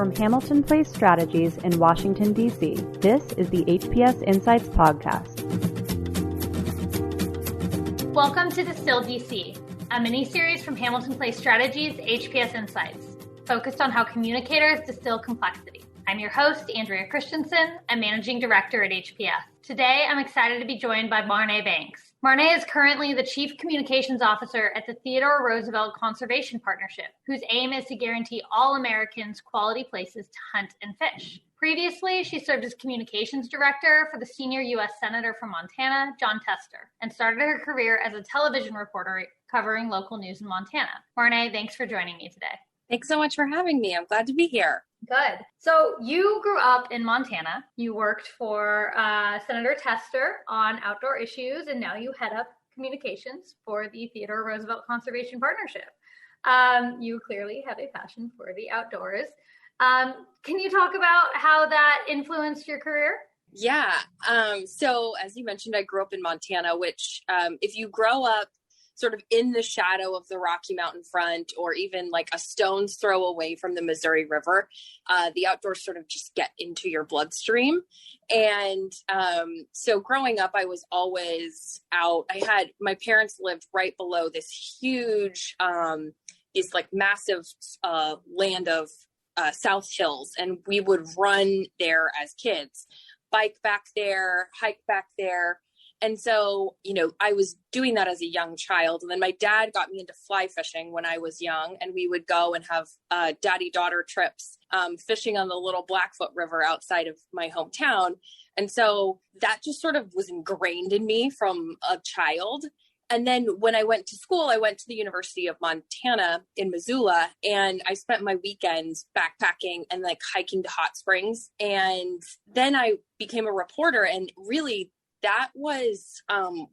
from Hamilton Place Strategies in Washington, D.C., this is the HPS Insights Podcast. Welcome to DistilledDC, a mini-series from Hamilton Place Strategies, HPS Insights, focused on how communicators distill complexity. I'm your host, Andrea Christianson, and Managing Director at HPS. Today, I'm excited to be joined by Marneé Banks. Marneé is currently the Chief Communications Officer at the Theodore Roosevelt Conservation Partnership, whose aim is to guarantee all Americans quality places to hunt and fish. Previously, she served as Communications Director for the senior U.S. Senator from Montana, Jon Tester, and started her career as a television reporter covering local news in Montana. Marneé, thanks for joining me today. Thanks so much for having me. I'm glad to be here. Good. So you grew up in Montana. You worked for Senator Tester on outdoor issues, and now you head up communications for the Theodore Roosevelt Conservation Partnership. You clearly have a passion for the outdoors. Can you talk about how that influenced your career? Yeah. So as you mentioned, I grew up in Montana, which if you grow up sort of in the shadow of the Rocky Mountain front, or even like a stone's throw away from the Missouri River, the outdoors sort of just get into your bloodstream. And so growing up, I was always out. My parents lived right below this huge, this like massive land of South Hills. And we would run there as kids, bike back there, hike back there. And so, I was doing that as a young child. And then my dad got me into fly fishing when I was young, and we would go and have daddy-daughter trips fishing on the little Blackfoot River outside of my hometown. And so that just sort of was ingrained in me from a child. And then when I went to school, I went to the University of Montana in Missoula, and I spent my weekends backpacking and like hiking to hot springs. And then I became a reporter, and really that was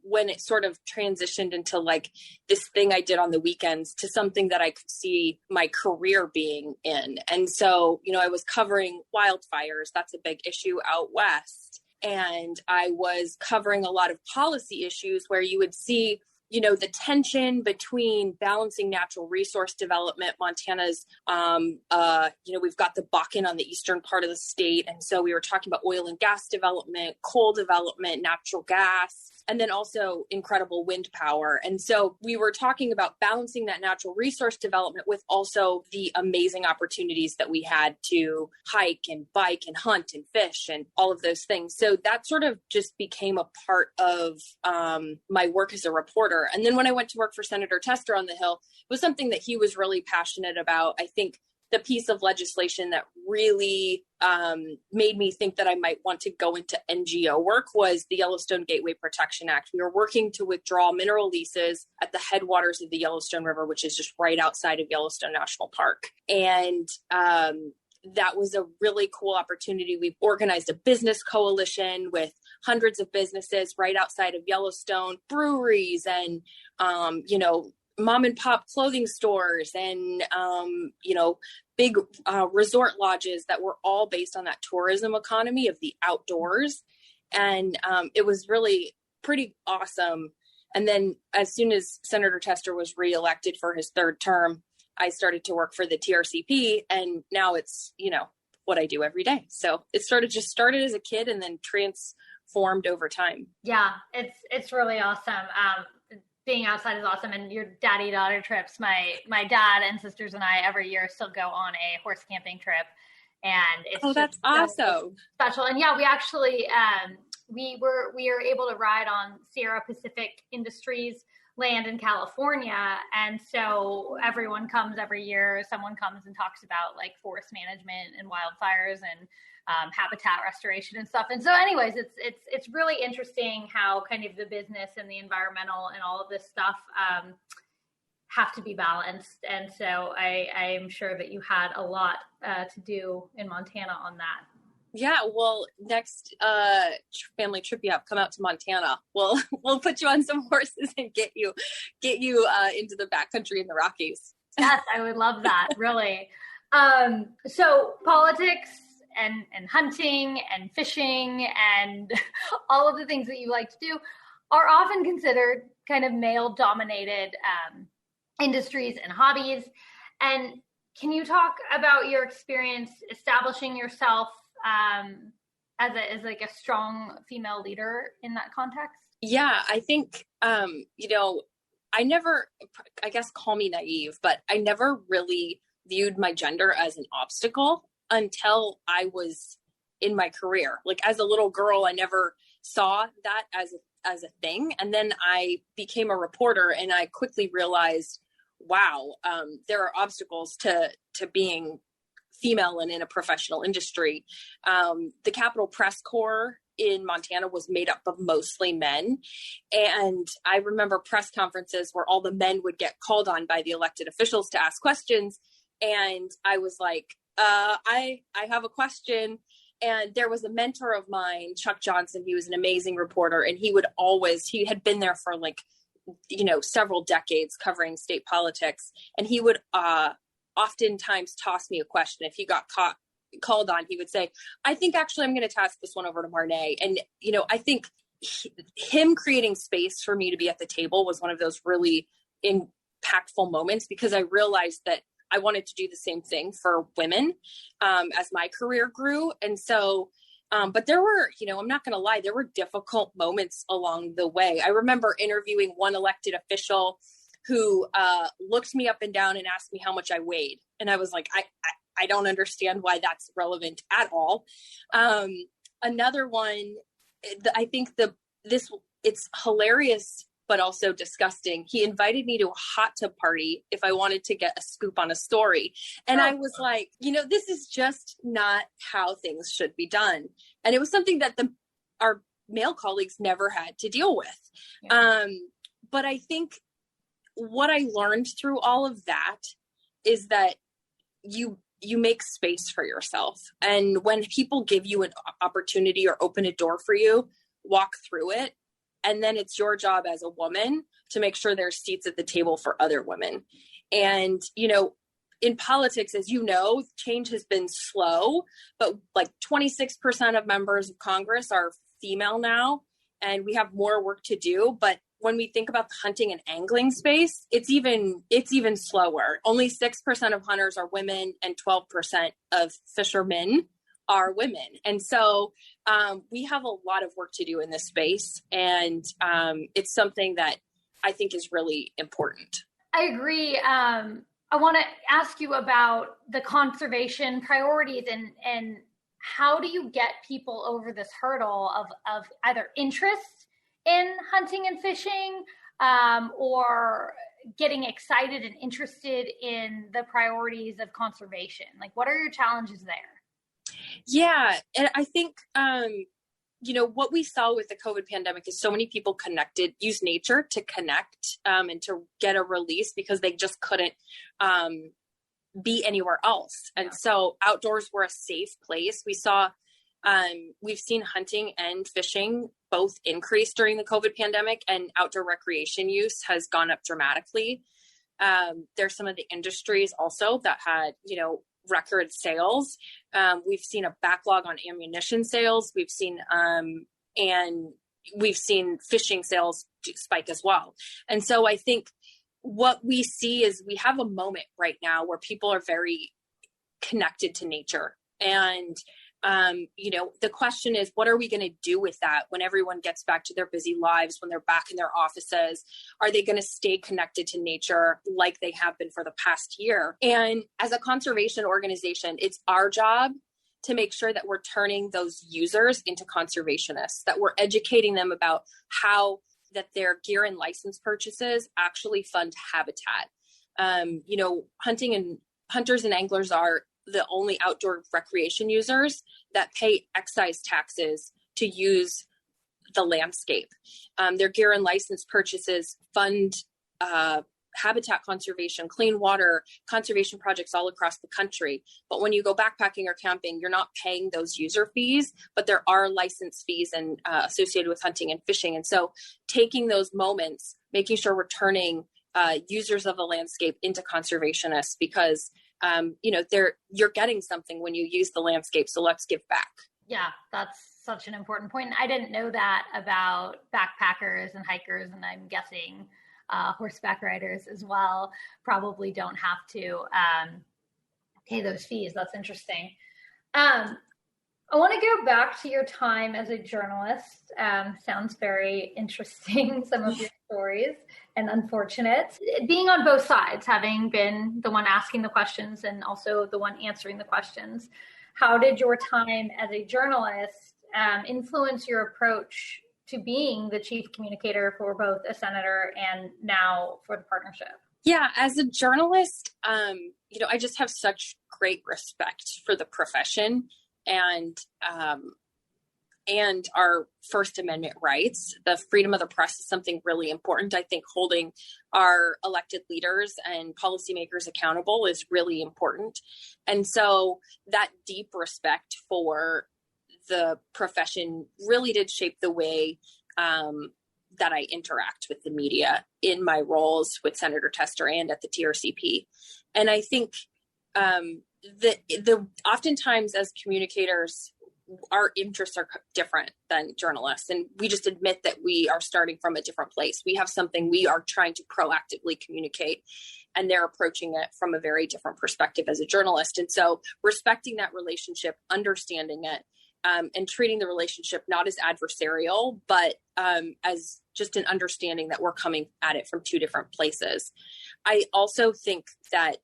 when it sort of transitioned into like this thing I did on the weekends to something that I could see my career being in. And so, I was covering wildfires. That's a big issue out west. And I was covering a lot of policy issues where you would see the tension between balancing natural resource development. Montana's, we've got the Bakken on the eastern part of the state. And so we were talking about oil and gas development, coal development, natural gas, and then also incredible wind power. And so we were talking about balancing that natural resource development with also the amazing opportunities that we had to hike and bike and hunt and fish and all of those things. So that sort of just became a part of my work as a reporter. And then when I went to work for Senator Tester on the Hill, it was something that he was really passionate about. I think the piece of legislation that really made me think that I might want to go into NGO work was the Yellowstone Gateway Protection Act. We were working to withdraw mineral leases at the headwaters of the Yellowstone River, which is just right outside of Yellowstone National Park. And that was a really cool opportunity. We've organized a business coalition with hundreds of businesses right outside of Yellowstone, breweries and, mom and pop clothing stores and, big resort lodges that were all based on that tourism economy of the outdoors. And it was really pretty awesome. And then as soon as Senator Tester was reelected for his third term, I started to work for the TRCP, and now it's, what I do every day. So it just started as a kid and then transformed over time. Yeah, it's really awesome. Being outside is awesome. And your daddy-daughter trips, my dad and sisters and I every year still go on a horse camping trip. And it's that's awesome. Special. And yeah, we actually, we are able to ride on Sierra Pacific Industries land in California. And so everyone comes every year, someone comes and talks about like forest management and wildfires and habitat restoration and stuff. And so anyways, it's really interesting how kind of the business and the environmental and all of this stuff have to be balanced. And so I am sure that you had a lot to do in Montana on that. Yeah, well, next family trip you have, come out to Montana. We'll put you on some horses and get you into the backcountry in the Rockies. Yes, I would love that, really. So politics and hunting and fishing and all of the things that you like to do are often considered kind of male-dominated industries and hobbies. And Can you talk about your experience establishing yourself as like a strong female leader in that context? Yeah, I think, I never, I guess call me naive, but I never really viewed my gender as an obstacle until I was in my career. Like as a little girl, I never saw that as a thing. And then I became a reporter and I quickly realized, wow, there are obstacles to being female and in a professional industry. The Capitol Press Corps in Montana was made up of mostly men. And I remember press conferences where all the men would get called on by the elected officials to ask questions. And I was like, I have a question. And there was a mentor of mine, Chuck Johnson. He was an amazing reporter. And he had been there for several decades covering state politics. And he would oftentimes toss me a question. If he got called on, he would say, I think actually I'm going to toss this one over to Marneé. And, I think him creating space for me to be at the table was one of those really impactful moments, because I realized that I wanted to do the same thing for women as my career grew. And so, but there were, I'm not going to lie, there were difficult moments along the way. I remember interviewing one elected official who looked me up and down and asked me how much I weighed. And I was like, I don't understand why that's relevant at all. Another one, I think it's hilarious, but also disgusting. He invited me to a hot tub party if I wanted to get a scoop on a story. And I was like, this is just not how things should be done. And it was something that our male colleagues never had to deal with. Yeah. But I think what I learned through all of that is that you make space for yourself. And when people give you an opportunity or open a door for you, walk through it. And then it's your job as a woman to make sure there's seats at the table for other women. And, in politics, as change has been slow, but like 26% of members of Congress are female now, and we have more work to do. But when we think about the hunting and angling space, it's even slower. Only 6% of hunters are women and 12% of fishermen are women. And so we have a lot of work to do in this space. And it's something that I think is really important. I agree. I want to ask you about the conservation priorities and how do you get people over this hurdle of either interest in hunting and fishing or getting excited and interested in the priorities of conservation? Like, what are your challenges there? Yeah. And I think, what we saw with the COVID pandemic is so many people use nature to connect and to get a release because they just couldn't be anywhere else. And so outdoors were a safe place. We've seen hunting and fishing both increase during the COVID pandemic, and outdoor recreation use has gone up dramatically. There's some of the industries also that had, record sales. We've seen a backlog on ammunition sales. We've seen fishing sales spike as well. And so I think what we see is we have a moment right now where people are very connected to nature. And the question is, what are we going to do with that when everyone gets back to their busy lives, when they're back in their offices? Are they going to stay connected to nature like they have been for the past year? And as a conservation organization, it's our job to make sure that we're turning those users into conservationists, that we're educating them about how that their gear and license purchases actually fund habitat. Hunters and anglers are the only outdoor recreation users that pay excise taxes to use the landscape. Their gear and license purchases fund habitat conservation, clean water, conservation projects all across the country. But when you go backpacking or camping, you're not paying those user fees, but there are license fees and associated with hunting and fishing. And so taking those moments, making sure we're turning users of the landscape into conservationists, because you're getting something when you use the landscape. So let's give back. Yeah, that's such an important point. I didn't know that about backpackers and hikers, and I'm guessing horseback riders as well probably don't have to Okay, those fees. That's interesting. I want to go back to your time as a journalist. Sounds very interesting, some of your stories, and unfortunate. Being on both sides, having been the one asking the questions and also the one answering the questions, how did your time as a journalist influence your approach to being the chief communicator for both a senator and now for the partnership? Yeah, as a journalist, I just have such great respect for the profession and our First Amendment rights. The freedom of the press is something really important. I think holding our elected leaders and policymakers accountable is really important. And so that deep respect for the profession really did shape the way that I interact with the media in my roles with Senator Tester and at the TRCP. And I think the oftentimes as communicators, our interests are different than journalists. And we just admit that we are starting from a different place. We have something we are trying to proactively communicate, and they're approaching it from a very different perspective as a journalist. And so respecting that relationship, understanding it, and treating the relationship not as adversarial, but as just an understanding that we're coming at it from two different places. I also think that,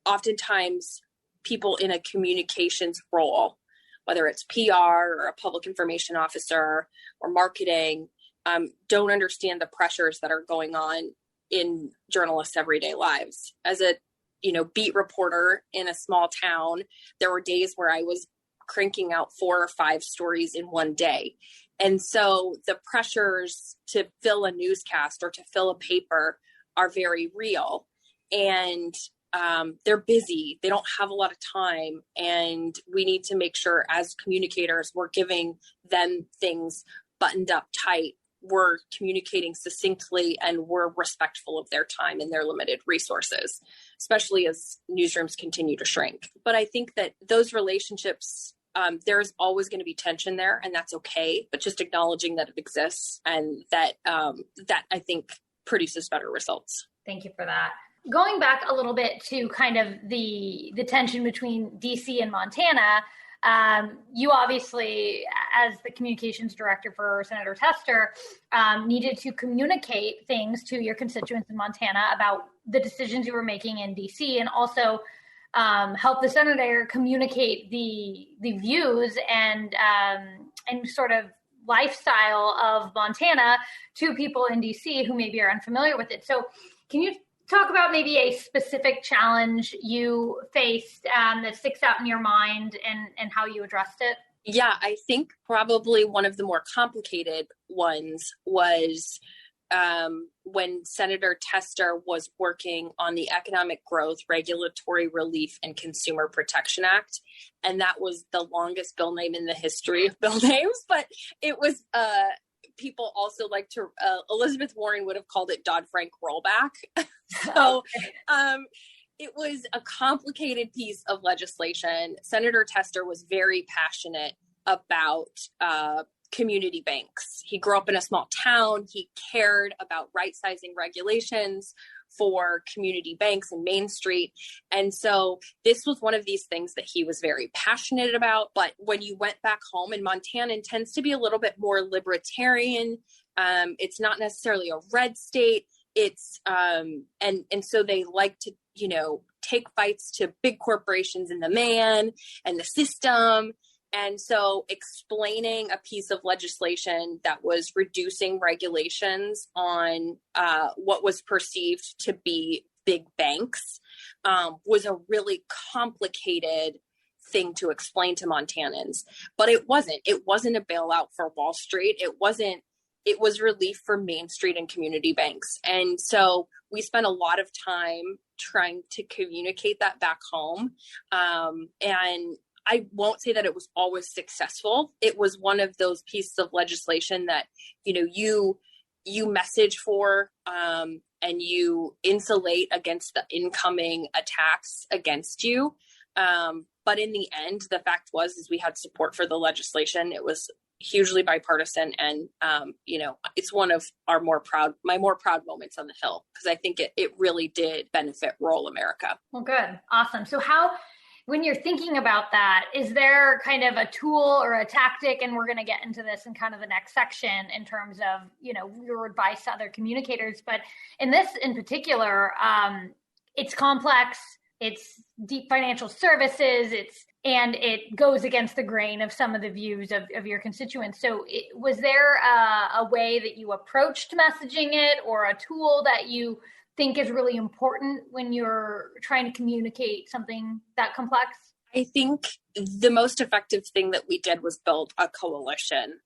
oftentimes people in a communications role, whether it's PR or a public information officer or marketing, don't understand the pressures that are going on in journalists' everyday lives. As a, beat reporter in a small town, there were days where I was cranking out 4 or 5 stories in one day. And so the pressures to fill a newscast or to fill a paper are very real. And they're busy. They don't have a lot of time. And we need to make sure as communicators, we're giving them things buttoned up tight. We're communicating succinctly and we're respectful of their time and their limited resources, especially as newsrooms continue to shrink. But I think that those relationships, there's always going to be tension there, and that's okay. But just acknowledging that it exists and that I think produces better results. Thank you for that. Going back a little bit to kind of the tension between DC and Montana, you obviously, as the communications director for Senator Tester, needed to communicate things to your constituents in Montana about the decisions you were making in DC, and also help the senator communicate the views and sort of lifestyle of Montana to people in DC who maybe are unfamiliar with it. So can you talk about maybe a specific challenge you faced that sticks out in your mind and how you addressed it? Yeah, I think probably one of the more complicated ones was when Senator Tester was working on the Economic Growth, Regulatory Relief, and Consumer Protection Act. And that was the longest bill name in the history of bill names, but it was, people also like to, Elizabeth Warren would have called it Dodd-Frank rollback. So it was a complicated piece of legislation. Senator Tester was very passionate about community banks. He grew up in a small town. He cared about right-sizing regulations for community banks in Main Street. And so this was one of these things that he was very passionate about. But when you went back home, and Montana tends to be a little bit more libertarian, it's not necessarily a red state. It's and so they like to, take fights to big corporations and the man and the system. And so explaining a piece of legislation that was reducing regulations on what was perceived to be big banks was a really complicated thing to explain to Montanans. But it wasn't a bailout for Wall Street. It was relief for Main Street and community banks. And so we spent a lot of time trying to communicate that back home. And I won't say that it was always successful. It was one of those pieces of legislation that, you message for and you insulate against the incoming attacks against you. But in the end, the fact was we had support for the legislation. It was hugely bipartisan. And, it's one of my more proud moments on the Hill, because I think it really did benefit rural America. Well, good. Awesome. So when you're thinking about that, is there kind of a tool or a tactic, and we're going to get into this in kind of the next section in terms of, your advice to other communicators, but in this in particular, it's complex, it's deep financial services, and it goes against the grain of some of the views of your constituents. So was there a way that you approached messaging it, or a tool that you think is really important when you're trying to communicate something that complex? I think the most effective thing that we did was build a coalition.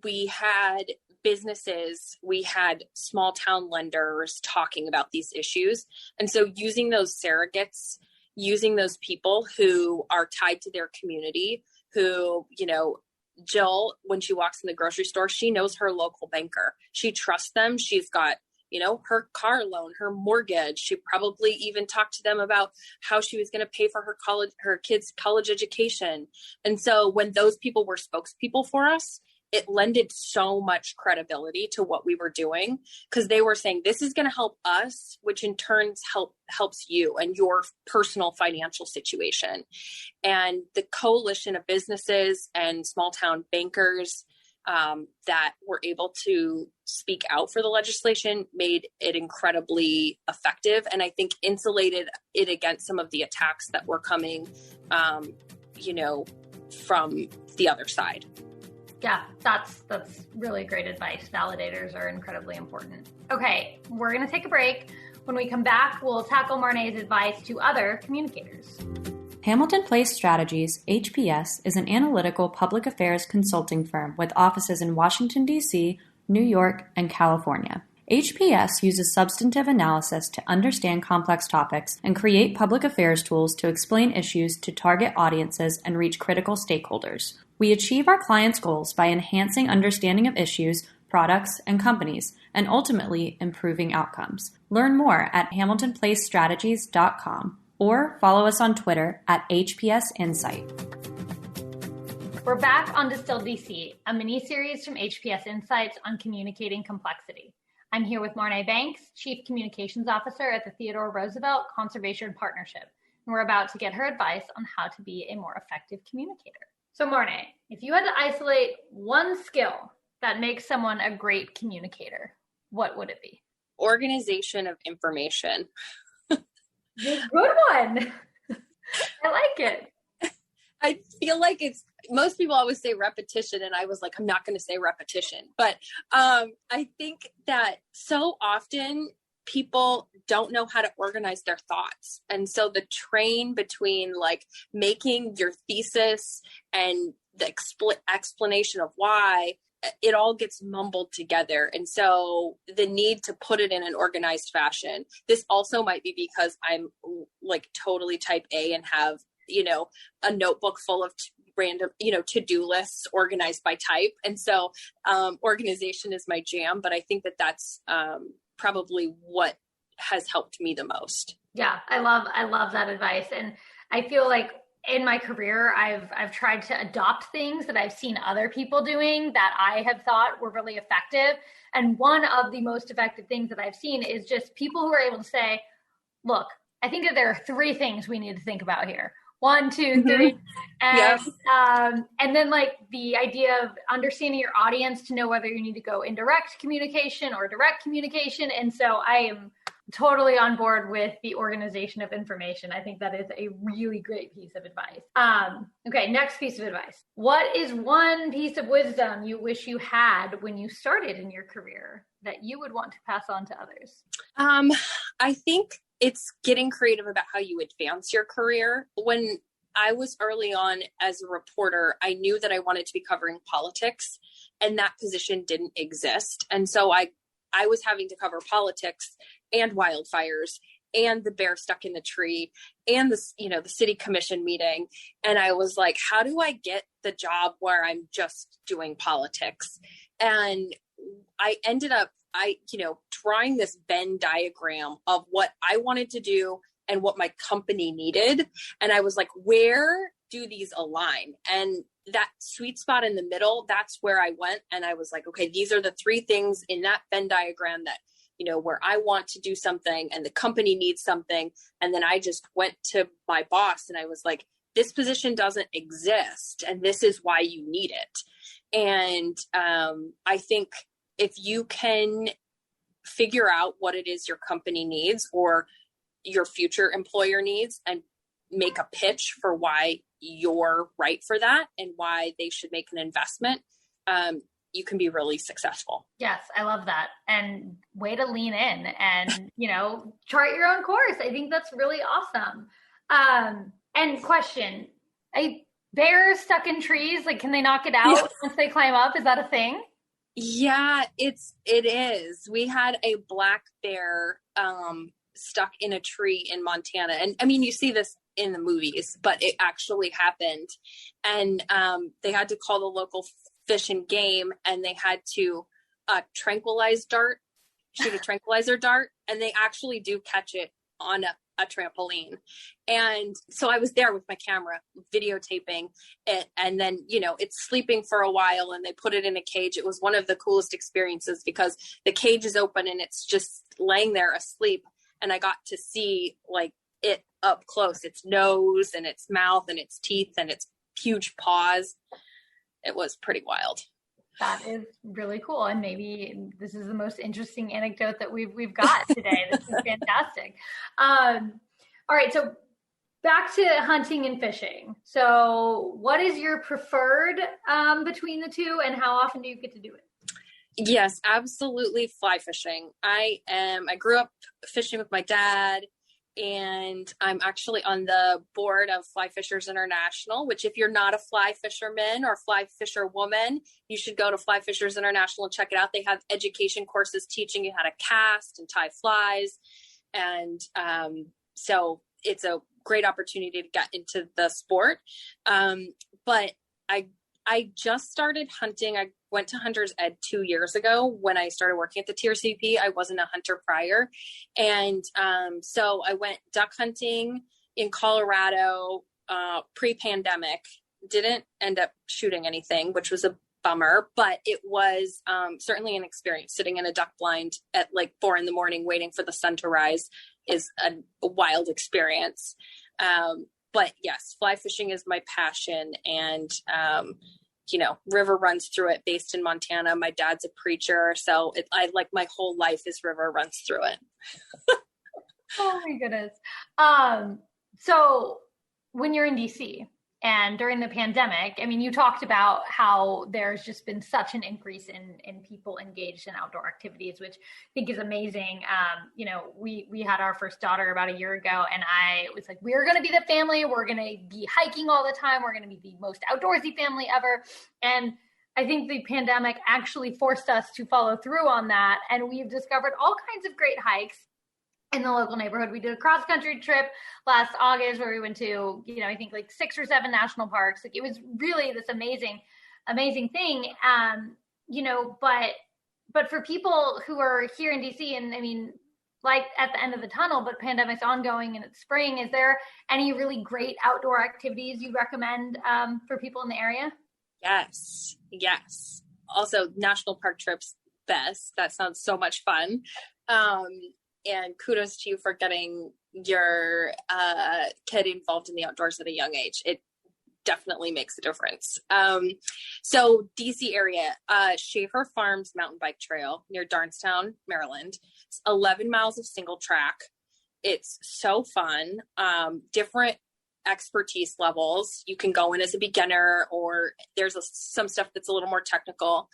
We had businesses, we had small town lenders talking about these issues. And so using those surrogates, using those people who are tied to their community, who, Jill, when she walks in the grocery store, she knows her local banker. She trusts them. She's got, her car loan, her mortgage. She probably even talked to them about how she was going to pay for her kids' college education. And so when those people were spokespeople for us, it lended so much credibility to what we were doing, because they were saying, this is going to help us, which in turn helps you and your personal financial situation. And the coalition of businesses and small town bankers that were able to speak out for the legislation made it incredibly effective. And I think insulated it against some of the attacks that were coming, from the other side. Yeah, that's really great advice. Validators are incredibly important. Okay, we're going to take a break. When we come back, we'll tackle Marneé's advice to other communicators. Hamilton Place Strategies, HPS, is an analytical public affairs consulting firm with offices in Washington, D.C., New York, and California. HPS uses substantive analysis to understand complex topics and create public affairs tools to explain issues to target audiences and reach critical stakeholders. We achieve our clients' goals by enhancing understanding of issues, products, and companies, and ultimately improving outcomes. Learn more at hamiltonplacestrategies.com or follow us on Twitter at HPS Insight. We're back on DistilledDC, a mini-series from HPS Insights on communicating complexity. I'm here with Marneé Banks, Chief Communications Officer at the Theodore Roosevelt Conservation Partnership, and we're about to get her advice on how to be a more effective communicator. So Marneé, if you had to isolate one skill that makes someone a great communicator, what would it be? Organization of information. Good one. I like it. I feel like most people always say repetition, and I was like, I'm not going to say repetition. But I think that so often people don't know how to organize their thoughts. And so the train between like making your thesis and the explanation of why, it all gets mumbled together. And so the need to put it in an organized fashion. This also might be because I'm like totally type A and have, a notebook full of random, to-do lists organized by type. And so organization is my jam, but I think that that's probably what has helped me the most. Yeah, I love that advice. And I feel like in my career, I've tried to adopt things that I've seen other people doing that I have thought were really effective. And one of the most effective things that I've seen is just people who are able to say, look, I think that there are 3 things we need to think about here. 1, 2, 3. And, yes. And then like the idea of understanding your audience to know whether you need to go indirect communication or direct communication. And so I am totally on board with the organization of information. I think that is a really great piece of advice. Okay, next piece of advice. What is one piece of wisdom you wish you had when you started in your career that you would want to pass on to others? I think it's getting creative about how you advance your career. When I was early on as a reporter, I knew that I wanted to be covering politics, and that position didn't exist. And so I was having to cover politics and wildfires and the bear stuck in the tree and the city commission meeting. And I was like, how do I get the job where I'm just doing politics? And I ended up, drawing this Venn diagram of what I wanted to do and what my company needed. And I was like, where do these align? And that sweet spot in the middle, that's where I went. And I was like, okay, these are the three things in that Venn diagram that, where I want to do something and the company needs something. And then I just went to my boss and I was like, this position doesn't exist and this is why you need it. And I think if you can figure out what it is your company needs or your future employer needs and make a pitch for why you're right for that and why they should make an investment, you can be really successful. Yes, I love that. And way to lean in and, chart your own course. I think that's really awesome. And question, bears stuck in trees, like, can they knock it out once they climb up? Is that a thing? Yeah, it is. We had a black bear stuck in a tree in Montana. And I mean, you see this in the movies, but it actually happened. And they had to call the local Fish and Game, and they had to shoot a tranquilizer dart, and they actually do catch it on a trampoline. And so I was there with my camera videotaping it, and then it's sleeping for a while and they put it in a cage. It was one of the coolest experiences because the cage is open and it's just laying there asleep, and I got to see like it up close, its nose and its mouth and its teeth and its huge paws. It was pretty wild. That is really cool. And maybe this is the most interesting anecdote that we've got today. This is fantastic. All right. So back to hunting and fishing. So what is your preferred between the two, and how often do you get to do it? Yes, absolutely. Fly fishing. I grew up fishing with my dad, and I'm actually on the board of Fly Fishers International, which if you're not a fly fisherman or fly fisher woman, you should go to Fly Fishers International and check it out. They have education courses teaching you how to cast and tie flies. And so it's a great opportunity to get into the sport. But I just started hunting. I went to Hunter's Ed 2 years ago when I started working at the TRCP. I wasn't a hunter prior. And so I went duck hunting in Colorado pre-pandemic. Didn't end up shooting anything, which was a bummer, but it was certainly an experience. Sitting in a duck blind at like 4 a.m. waiting for the sun to rise is a wild experience. But yes, fly fishing is my passion, and river runs through it. Based in Montana, my dad's a preacher, so I like my whole life is river runs through it. Oh my goodness. So when you're in DC and during the pandemic, I mean, you talked about how there's just been such an increase in people engaged in outdoor activities, which I think is amazing. We had our first daughter about a year ago, and I was like, we're going to be the family. We're going to be hiking all the time. We're going to be the most outdoorsy family ever. And I think the pandemic actually forced us to follow through on that. And we've discovered all kinds of great hikes in the local neighborhood. We did a cross country trip last August where we went to, I think like 6 or 7 national parks. Like, it was really this amazing thing. But for people who are here in DC, and I mean, like at the end of the tunnel, but pandemic's ongoing and it's spring, is there any really great outdoor activities you recommend for people in the area? Yes. Also, national park trips, best. That sounds so much fun. And kudos to you for getting your kid involved in the outdoors at a young age. It definitely makes a difference. So DC area, Schaefer Farms Mountain Bike Trail near Darnestown, Maryland. It's 11 miles of single track. It's so fun. Different expertise levels. You can go in as a beginner, or there's some stuff that's a little more technical.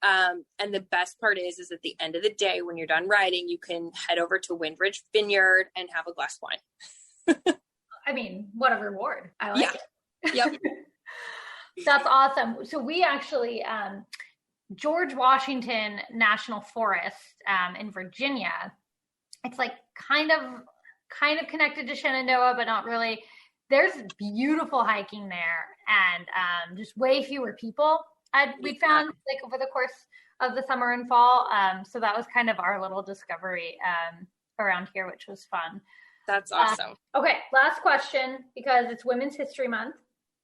And the best part is at the end of the day, when you're done riding, you can head over to Windridge Vineyard and have a glass of wine. I mean, what a reward. I like it. Yep. That's awesome. So we actually, George Washington National Forest in Virginia, it's like kind of connected to Shenandoah, but not really. There's beautiful hiking there, and just way fewer people. We found like over the course of the summer and fall. So that was kind of our little discovery around here, which was fun. That's awesome. Okay. Last question, because it's Women's History Month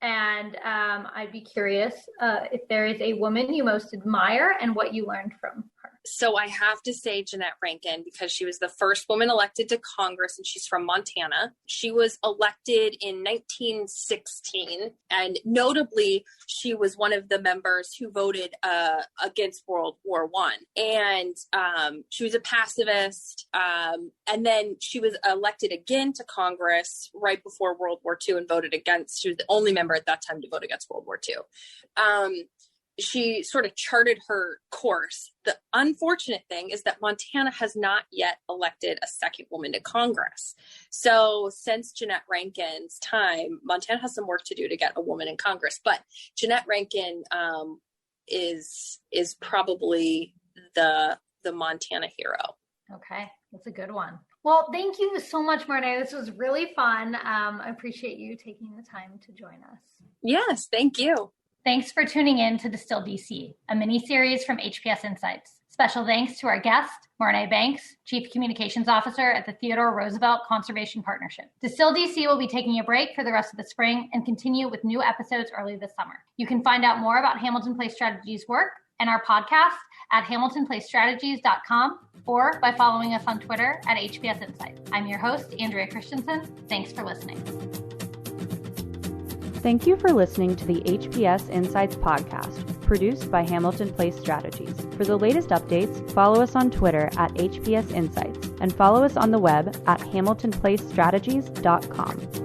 And I'd be curious if there is a woman you most admire and what you learned from her. So I have to say Jeanette Rankin, because she was the first woman elected to Congress and she's from Montana. She was elected in 1916, and notably, she was one of the members who voted against World War I. And she was a pacifist. And then she was elected again to Congress right before World War II and voted against. She was the only member at that time to vote against World War II. She sort of charted her course. The unfortunate thing is that Montana has not yet elected a second woman to Congress. So since Jeanette Rankin's time, Montana has some work to do to get a woman in Congress. But Jeanette Rankin is probably the Montana hero. Okay, that's a good one. Well, thank you so much, Marneé. This was really fun. I appreciate you taking the time to join us. Yes, thank you. Thanks for tuning in to DistilledDC, a mini-series from HPS Insights. Special thanks to our guest, Marneé Banks, Chief Communications Officer at the Theodore Roosevelt Conservation Partnership. DistilledDC will be taking a break for the rest of the spring and continue with new episodes early this summer. You can find out more about Hamilton Place Strategies' work and our podcast at hamiltonplacestrategies.com or by following us on Twitter at HPS Insights. I'm your host, Andrea Christianson. Thanks for listening. Thank you for listening to the HPS Insights podcast, produced by Hamilton Place Strategies. For the latest updates, follow us on Twitter at HPS Insights and follow us on the web at hamiltonplacestrategies.com.